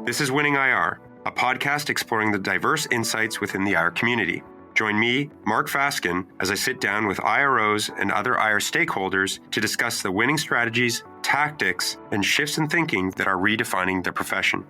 This is Winning IR, a podcast exploring the diverse insights within the IR community. Join me, Mark Fasken, as I sit down with IROs and other IR stakeholders to discuss the winning strategies, tactics, and shifts in thinking that are redefining the profession.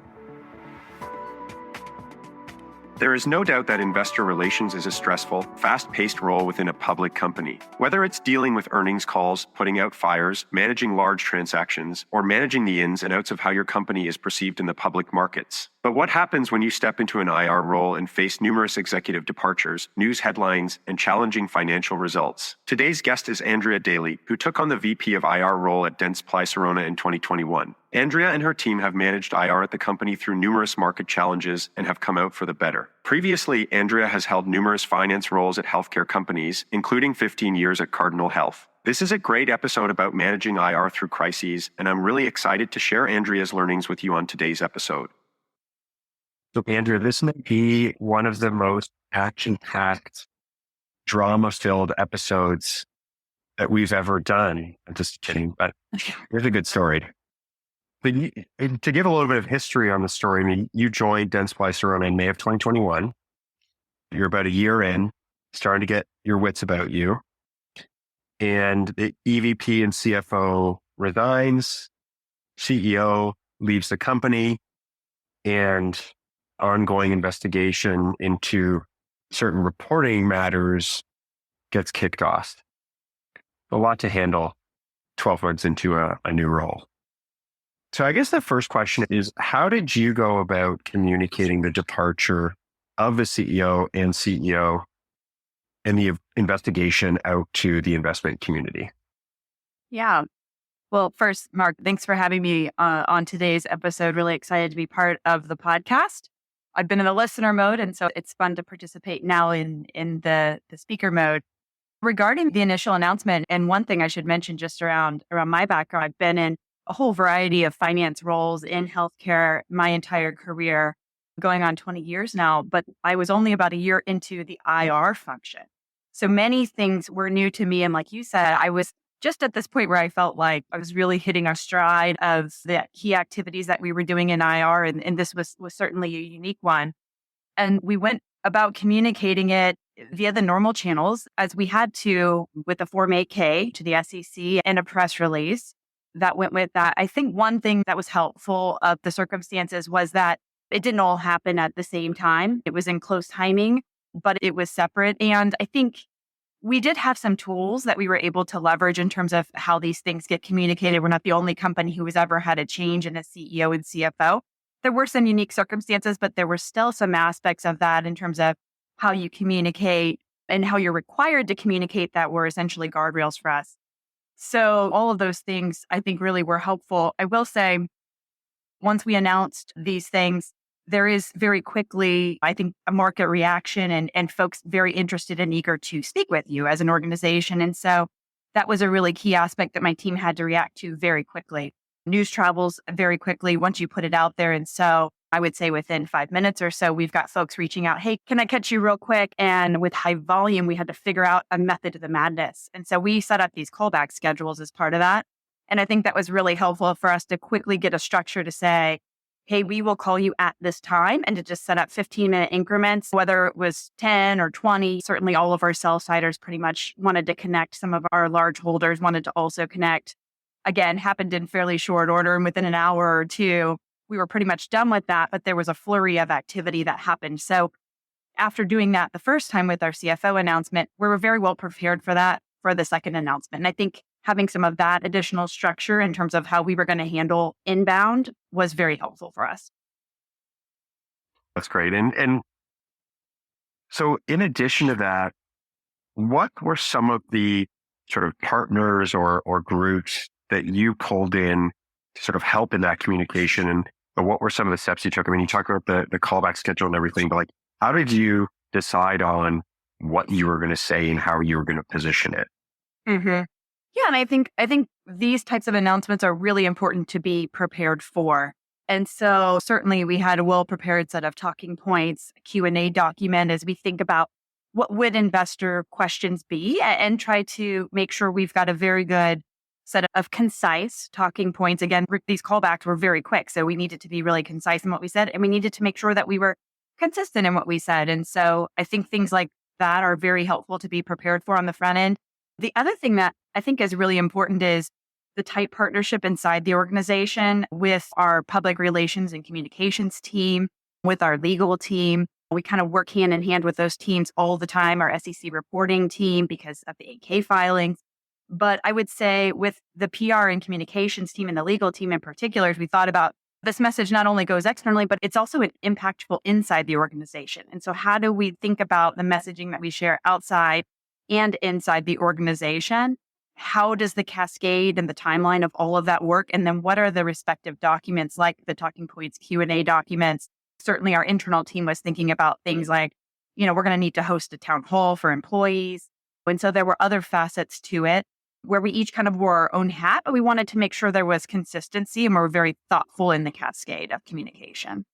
There is no doubt that investor relations is a stressful, fast-paced role within a public company. Whether it's dealing with earnings calls, putting out fires, managing large transactions, or managing the ins and outs of how your company is perceived in the public markets. But what happens when you step into an IR role and face numerous executive departures, news headlines, and challenging financial results? Today's guest is Andrea Daley, who took on the VP of IR role at Dentsply Sirona in 2021. Andrea and her team have managed IR at the company through numerous market challenges and have come out for the better. Previously, Andrea has held numerous finance roles at healthcare companies, including 15 years at Cardinal Health. This is a great episode about managing IR through crises, and I'm really excited to share Andrea's learnings with you on today's episode. So, Andrea, this may be one of the most action-packed, drama-filled episodes that we've ever done. I'm just kidding, but here's a good story. But to give a little bit of history on the story, I mean, you joined Dentsply Sirona in May of 2021. You're about a year in, starting to get your wits about you. And the EVP and CFO resigns, CEO leaves the company, and ongoing investigation into certain reporting matters gets kicked off. A lot to handle 12 months into a new role. So I guess the first question is, how did you go about communicating the departure of the CEO and CEO and the investigation out to the investment community? Yeah. Well, first, Mark, thanks for having me on today's episode. Really excited to be part of the podcast. I've been in the listener mode, and so it's fun to participate now in the speaker mode. Regarding the initial announcement, and one thing I should mention just around my background, I've been in a whole variety of finance roles in healthcare my entire career, going on 20 years now, but I was only about a year into the IR function. So many things were new to me. And like you said, I was just at this point where I felt like I was really hitting our stride of the key activities that we were doing in IR. And this was certainly a unique one. And we went about communicating it via the normal channels as we had to with the Form 8K to the SEC and a press release that went with that. I think one thing that was helpful of the circumstances was that it didn't all happen at the same time. It was in close timing, but it was separate. And I think we did have some tools that we were able to leverage in terms of how these things get communicated. We're not the only company who has ever had a change in a CEO and CFO. There were some unique circumstances, but there were still some aspects of that in terms of how you communicate and how you're required to communicate that were essentially guardrails for us. So all of those things, I think, really were helpful. I will say, once we announced these things, there is very quickly, I think, a market reaction and folks very interested and eager to speak with you as an organization. And so that was a really key aspect that my team had to react to very quickly. News travels very quickly once you put it out there. And so I would say within 5 minutes or so, we've got folks reaching out, hey, can I catch you real quick? And with high volume, we had to figure out a method to the madness. And so we set up these callback schedules as part of that. And I think that was really helpful for us to quickly get a structure to say, hey, we will call you at this time, and to just set up 15-minute increments, whether it was 10 or 20. Certainly all of our sell-siders pretty much wanted to connect. Some of our large holders wanted to also connect. Again, happened in fairly short order, and within an hour or two, we were pretty much done with that, but there was a flurry of activity that happened. So after doing that the first time with our CFO announcement, we were very well prepared for that for the second announcement. And I think having some of that additional structure in terms of how we were going to handle inbound was very helpful for us. That's great. And so in addition to that, what were some of the sort of partners or groups that you pulled in to sort of help in that communication? And what were some of the steps you took? I mean, you talked about the callback schedule and everything, but like, how did you decide on what you were going to say and how you were going to position it? Mm-hmm. Yeah, and I think these types of announcements are really important to be prepared for. And so certainly we had a well-prepared set of talking points, a Q&A document as we think about what would investor questions be and try to make sure we've got a very good set of concise talking points. Again, these callbacks were very quick. So we needed to be really concise in what we said. And we needed to make sure that we were consistent in what we said. And so I think things like that are very helpful to be prepared for on the front end. The other thing that I think is really important is the tight partnership inside the organization with our public relations and communications team, with our legal team. We kind of work hand in hand with those teams all the time, our SEC reporting team because of the 8K filings. But I would say with the PR and communications team and the legal team in particular, as we thought about this message not only goes externally, but it's also impactful inside the organization. And so how do we think about the messaging that we share outside and inside the organization? How does the cascade and the timeline of all of that work? And then what are the respective documents like the talking points, Q&A documents? Certainly our internal team was thinking about things like, we're going to need to host a town hall for employees. And so there were other facets to it where we each kind of wore our own hat, but we wanted to make sure there was consistency and we're very thoughtful in the cascade of communication.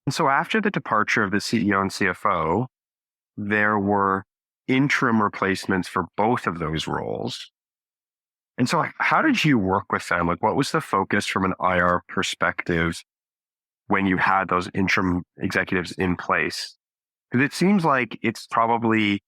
And so after the departure of the CEO and CFO, there were interim replacements for both of those roles. And so how did you work with them? Like, what was the focus from an IR perspective when you had those interim executives in place? Because it seems like it's probably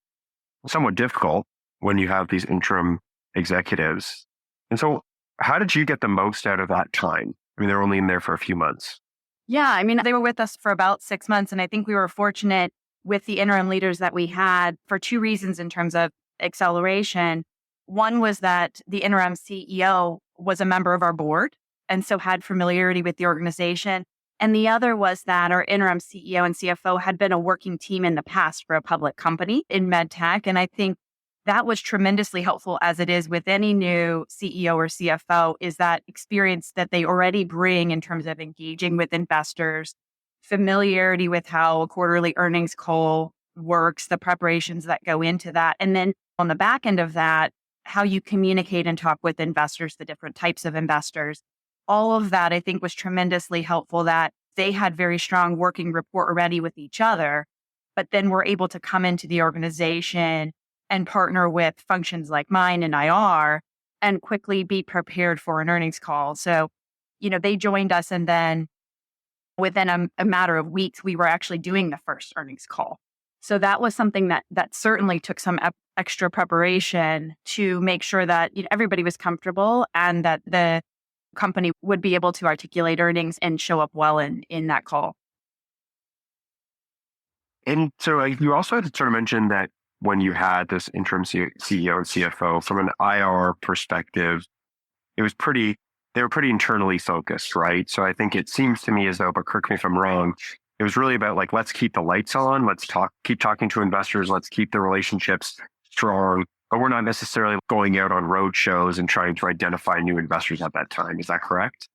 somewhat difficult when you have these interim executives. And so how did you get the most out of that time? I mean, they're only in there for a few months. Yeah, I mean, they were with us for about 6 months. And I think we were fortunate with the interim leaders that we had for two reasons in terms of acceleration. One was that the interim CEO was a member of our board and so had familiarity with the organization. And the other was that our interim CEO and CFO had been a working team in the past for a public company in medtech. And I think that was tremendously helpful, as it is with any new CEO or CFO, is that experience that they already bring in terms of engaging with investors, familiarity with how a quarterly earnings call works, the preparations that go into that. And then on the back end of that, how you communicate and talk with investors, the different types of investors. All of that, I think, was tremendously helpful, that they had very strong working rapport already with each other, but then were able to come into the organization and partner with functions like mine and IR and quickly be prepared for an earnings call. So, they joined us, and then within a matter of weeks, we were actually doing the first earnings call. So that was something that certainly took some extra preparation to make sure that everybody was comfortable and that the company would be able to articulate earnings and show up well in that call. And so you also had to sort of mention that when you had this interim CEO and CFO, from an IR perspective, they were pretty internally focused, right? So I think it seems to me as though, but correct me if I'm wrong, it was really about like, let's keep the lights on, keep talking to investors, let's keep the relationships strong, but we're not necessarily going out on road shows and trying to identify new investors at that time. Is that correct?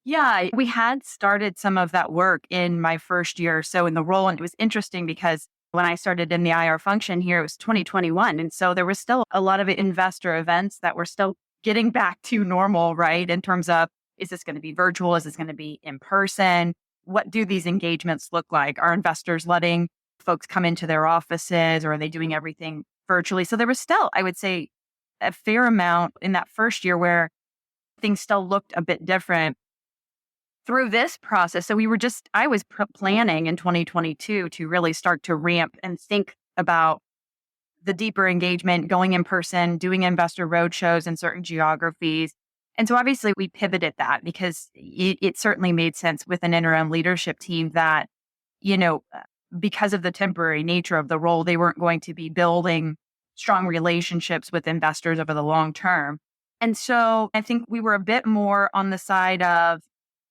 Yeah, we had started some of that work in my first year or so in the role. And it was interesting because when I started in the IR function here, it was 2021. And so there was still a lot of investor events that were still getting back to normal, right? In terms of, is this going to be virtual? Is this going to be in person? What do these engagements look like? Are investors letting folks come into their offices, or are they doing everything virtually? So there was still, I would say, a fair amount in that first year where things still looked a bit different. Through this process, so I was planning in 2022 to really start to ramp and think about the deeper engagement, going in person, doing investor roadshows in certain geographies. And so obviously we pivoted that because it certainly made sense with an interim leadership team that, because of the temporary nature of the role, they weren't going to be building strong relationships with investors over the long term. And so I think we were a bit more on the side of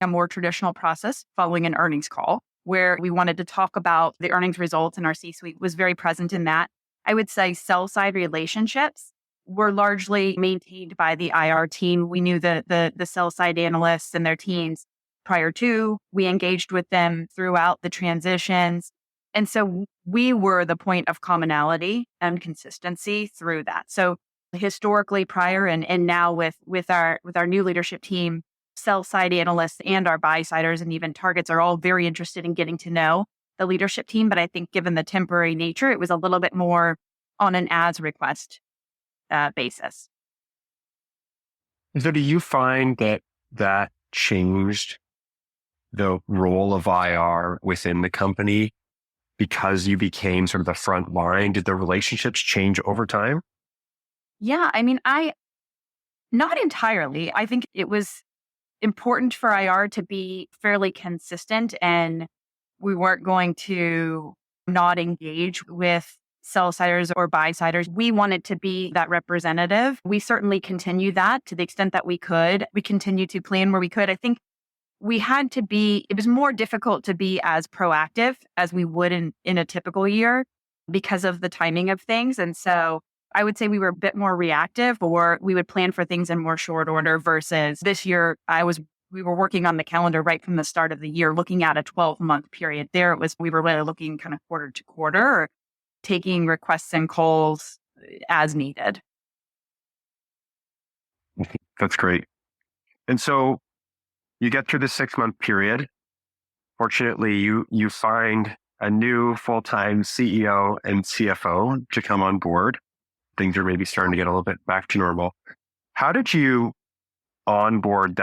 a more traditional process following an earnings call, where we wanted to talk about the earnings results, and our C-suite was very present in that. I would say sell-side relationships were largely maintained by the IR team. We knew the sell-side analysts and their teams prior to. We engaged with them throughout the transitions. And so we were the point of commonality and consistency through that. So historically prior and now with our new leadership team, sell-side analysts and our buy-siders and even targets are all very interested in getting to know the leadership team. But I think given the temporary nature, it was a little bit more on an as request basis. So do you find that that changed the role of IR within the company because you became sort of the front line? Did the relationships change over time? Yeah, I mean, I not entirely. I think it was important for IR to be fairly consistent, and we weren't going to not engage with sell siders or buy siders. We wanted to be that representative. We certainly continue that to the extent that we could. We continue to plan where we could. I think we had to be, it was more difficult to be as proactive as we would in a typical year because of the timing of things. And so I would say we were a bit more reactive, or we would plan for things in more short order versus this year. We were working on the calendar right from the start of the year, looking at a 12-month period. There it was, we were really looking kind of quarter to quarter, or taking requests and calls as needed. That's great. And so you get through the 6-month period. Fortunately, you find a new full-time CEO and CFO to come on board. Things are maybe starting to get a little bit back to normal. How did you onboard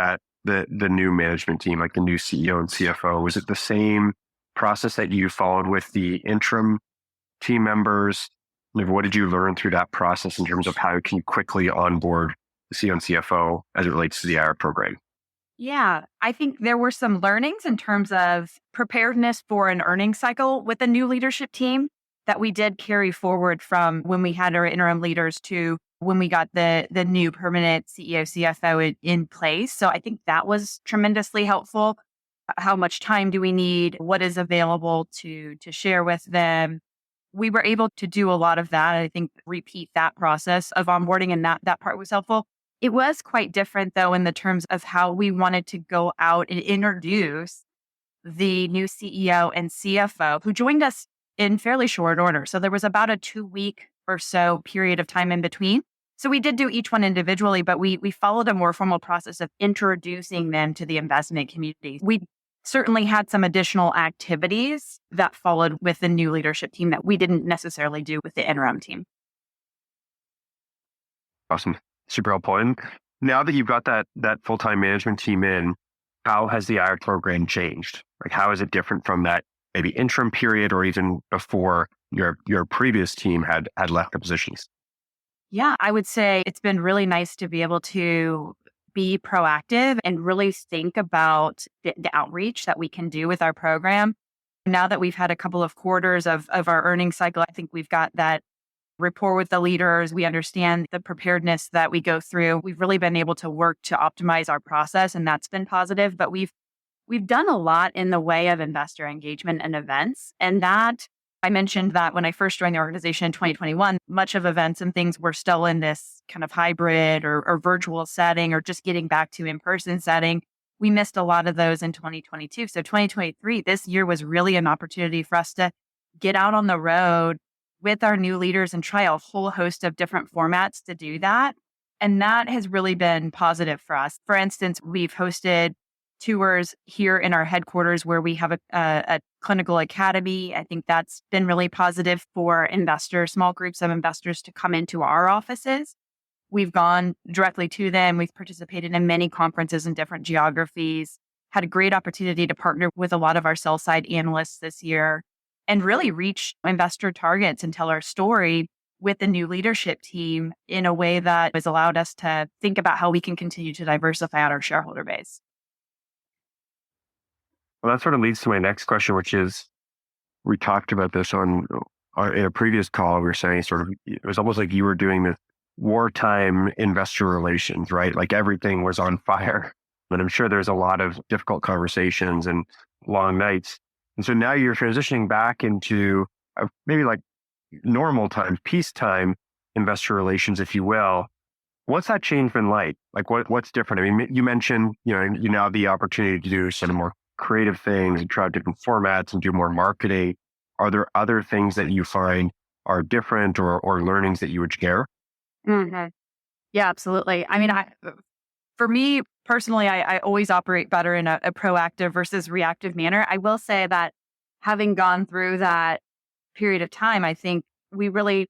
the new management team, like the new CEO and CFO? Was it the same process that you followed with the interim team members? Like, what did you learn through that process in terms of how you can quickly onboard the CEO and CFO as it relates to the IR program? Yeah, I think there were some learnings in terms of preparedness for an earnings cycle with the new leadership team that we did carry forward from when we had our interim leaders to when we got the new permanent CEO, CFO in place. So I think that was tremendously helpful. How much time do we need? What is available to share with them? We were able to do a lot of that. I think repeat that process of onboarding, and that part was helpful. It was quite different though in the terms of how we wanted to go out and introduce the new CEO and CFO who joined us in fairly short order. So there was about a 2-week or so period of time in between. So we did do each one individually, but we followed a more formal process of introducing them to the investment community. We certainly had some additional activities that followed with the new leadership team that we didn't necessarily do with the interim team. Awesome. Super helpful. And now that you've got that full-time management team in, how has the IR program changed? Like, how is it different from that maybe interim period or even before your previous team had left the positions? Yeah, I would say it's been really nice to be able to be proactive and really think about the outreach that we can do with our program. Now that we've had a couple of quarters of our earnings cycle, I think we've got that rapport with the leaders. We understand the preparedness that we go through. We've really been able to work to optimize our process, and that's been positive. But we've done a lot in the way of investor engagement and events. And that I mentioned that when I first joined the organization in 2021, much of events and things were still in this kind of hybrid or virtual setting, or just getting back to in-person setting. We missed a lot of those in 2022. So 2023, this year was really an opportunity for us to get out on the road with our new leaders and try a whole host of different formats to do that. And that has really been positive for us. For instance, we've hosted tours here in our headquarters where we have a clinical academy. I think that's been really positive for investors, small groups of investors to come into our offices. We've gone directly to them. We've participated in many conferences in different geographies, had a great opportunity to partner with a lot of our sell side analysts this year, and really reach investor targets and tell our story with the new leadership team in a way that has allowed us to think about how we can continue to diversify out our shareholder base. Well, that sort of leads to my next question, which is, we talked about this in a previous call. We were saying sort of, it was almost like you were doing this wartime investor relations, right? Like everything was on fire. But I'm sure there's a lot of difficult conversations and long nights. And so now you're transitioning back into maybe like normal time, peacetime investor relations, if you will. What's that change been like? Like what's different? I mean, you mentioned, you now have the opportunity to do sort of more creative things and try different formats and do more marketing. Are there other things that you find are different or learnings that you would share? Mm-hmm. Yeah, absolutely. I mean, for me personally, I always operate better in a proactive versus reactive manner. I will say that having gone through that period of time, I think we really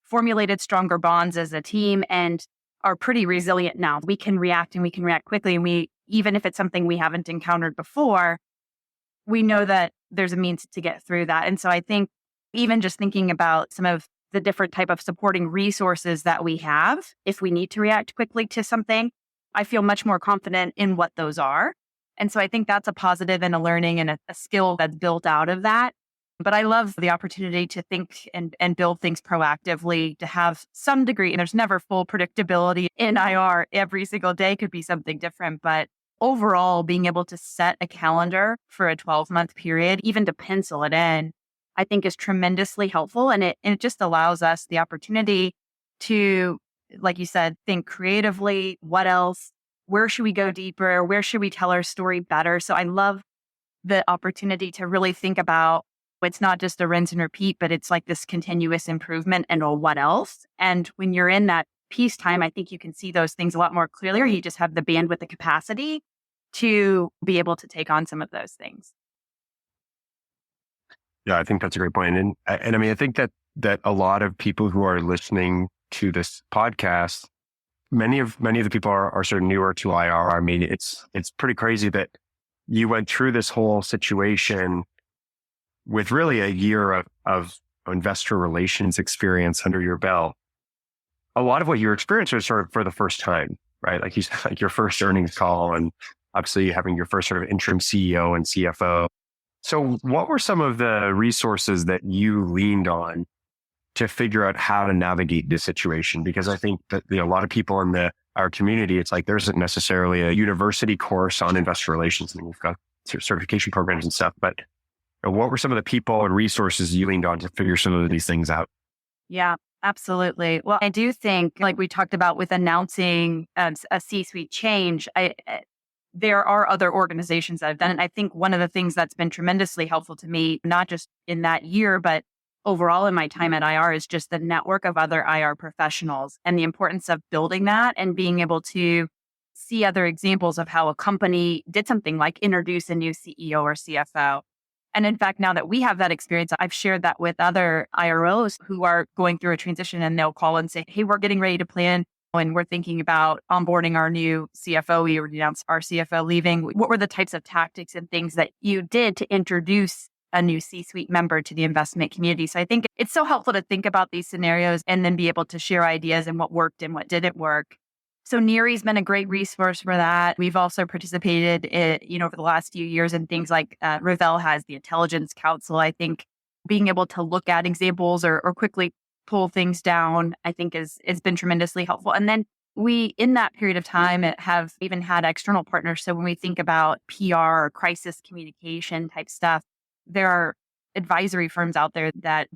formulated stronger bonds as a team. And are pretty resilient now. We can react and we can react quickly. And even if it's something we haven't encountered before, we know that there's a means to get through that. And so I think even just thinking about some of the different type of supporting resources that we have, if we need to react quickly to something, I feel much more confident in what those are. And so I think that's a positive and a learning and a skill that's built out of that. But I love the opportunity to think and build things proactively, to have some degree, and there's never full predictability in IR. Every single day could be something different. But overall, being able to set a calendar for a 12-month period, even to pencil it in, I think is tremendously helpful. And it just allows us the opportunity to, like you said, think creatively. What else? Where should we go deeper? Where should we tell our story better? So I love the opportunity to really think about, it's not just a rinse and repeat, but it's like this continuous improvement and what else. And when you're in that peacetime, I think you can see those things a lot more clearly, or you just have the bandwidth, the capacity to be able to take on some of those things. Yeah, I think that's a great point. And I mean, I think that a lot of people who are listening to this podcast, many of the people are sort of newer to IR. I mean, it's pretty crazy that you went through this whole situation with really a year of investor relations experience under your belt. A lot of what you're experiencing is sort of for the first time, right? Like you said, like your first earnings call, and obviously having your first sort of interim CEO and CFO. So what were some of the resources that you leaned on to figure out how to navigate this situation? Because I think that a lot of people in our community, it's like there isn't necessarily a university course on investor relations, and we've got certification programs and stuff. But what were some of the people and resources you leaned on to figure some of these things out? Yeah, absolutely. Well, I do think, like we talked about with announcing a C-suite change, there are other organizations that have done it. I think one of the things that's been tremendously helpful to me, not just in that year, but overall in my time at IR, is just the network of other IR professionals and the importance of building that and being able to see other examples of how a company did something like introduce a new CEO or CFO. And in fact, now that we have that experience, I've shared that with other IROs who are going through a transition, and they'll call and say, hey, we're getting ready to plan and we're thinking about onboarding our new CFO. We already announced our CFO leaving. What were the types of tactics and things that you did to introduce a new C-suite member to the investment community? So I think it's so helpful to think about these scenarios and then be able to share ideas and what worked and what didn't work. So NERI's been a great resource for that. We've also participated over the last few years in things like Ravel has the Intelligence Council. I think being able to look at examples or quickly pull things down, I think has been tremendously helpful. And then we, in that period of time, have even had external partners. So when we think about PR or crisis communication type stuff, there are advisory firms out there that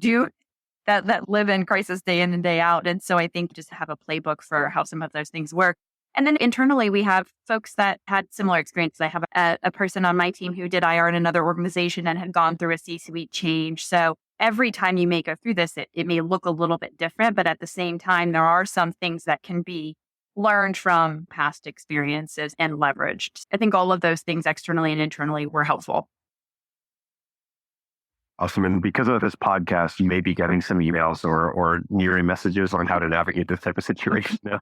live in crisis day in and day out. And so I think just have a playbook for how some of those things work. And then internally, we have folks that had similar experiences. I have a person on my team who did IR in another organization and had gone through a C-suite change. So every time you may go through this, it may look a little bit different, but at the same time, there are some things that can be learned from past experiences and leveraged. I think all of those things externally and internally were helpful. Awesome. And because of this podcast, you may be getting some emails or nearing messages on how to navigate this type of situation now.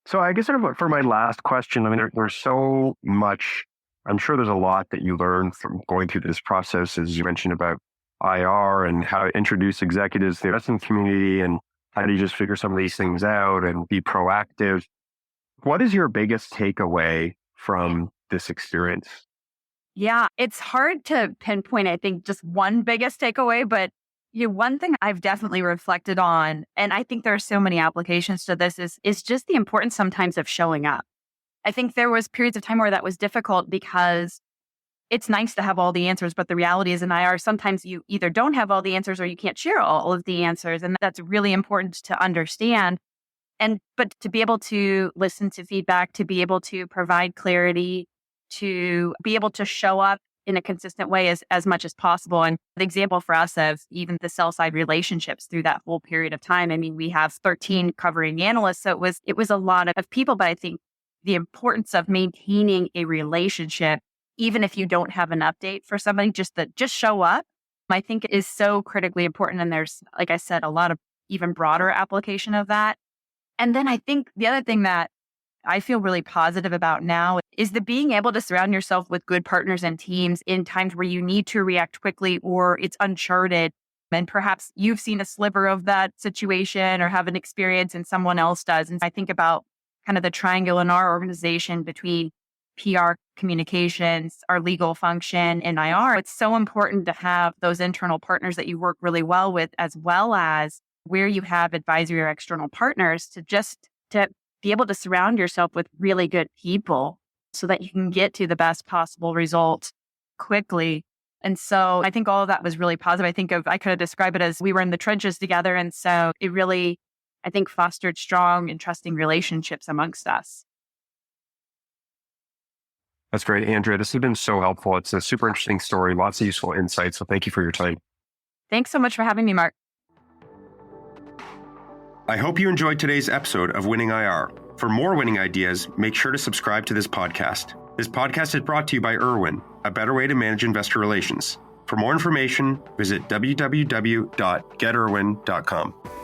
So I guess sort of for my last question, I mean, there's so much, I'm sure there's a lot that you learned from going through this process, as you mentioned about IR and how to introduce executives to the investment community and how do you just figure some of these things out and be proactive. What is your biggest takeaway from this experience? Yeah, it's hard to pinpoint, I think, just one biggest takeaway, but one thing I've definitely reflected on, and I think there are so many applications to this, is just the importance sometimes of showing up. I think there was periods of time where that was difficult because it's nice to have all the answers, but the reality is in IR, sometimes you either don't have all the answers or you can't share all of the answers. And that's really important to understand. But to be able to listen to feedback, to be able to provide clarity, to be able to show up in a consistent way as much as possible. And the example for us of even the sell side relationships through that whole period of time, I mean, we have 13 covering analysts. So it was a lot of people, but I think the importance of maintaining a relationship, even if you don't have an update for somebody, just show up, I think is so critically important. And there's, like I said, a lot of even broader application of that. And then I think the other thing that I feel really positive about now is the being able to surround yourself with good partners and teams in times where you need to react quickly or it's uncharted. And perhaps you've seen a sliver of that situation or have an experience and someone else does. And I think about kind of the triangle in our organization between PR, communications, our legal function, and IR. It's so important to have those internal partners that you work really well with, as well as where you have advisory or external partners to be able to surround yourself with really good people so that you can get to the best possible result quickly. And so I think all of that was really positive. I could describe it as we were in the trenches together. And so it really, I think, fostered strong and trusting relationships amongst us. That's great, Andrea. This has been so helpful. It's a super interesting story, lots of useful insights. So thank you for your time. Thanks so much for having me, Mark. I hope you enjoyed today's episode of Winning IR. For more winning ideas, make sure to subscribe to this podcast. This podcast is brought to you by Irwin, a better way to manage investor relations. For more information, visit www.getirwin.com.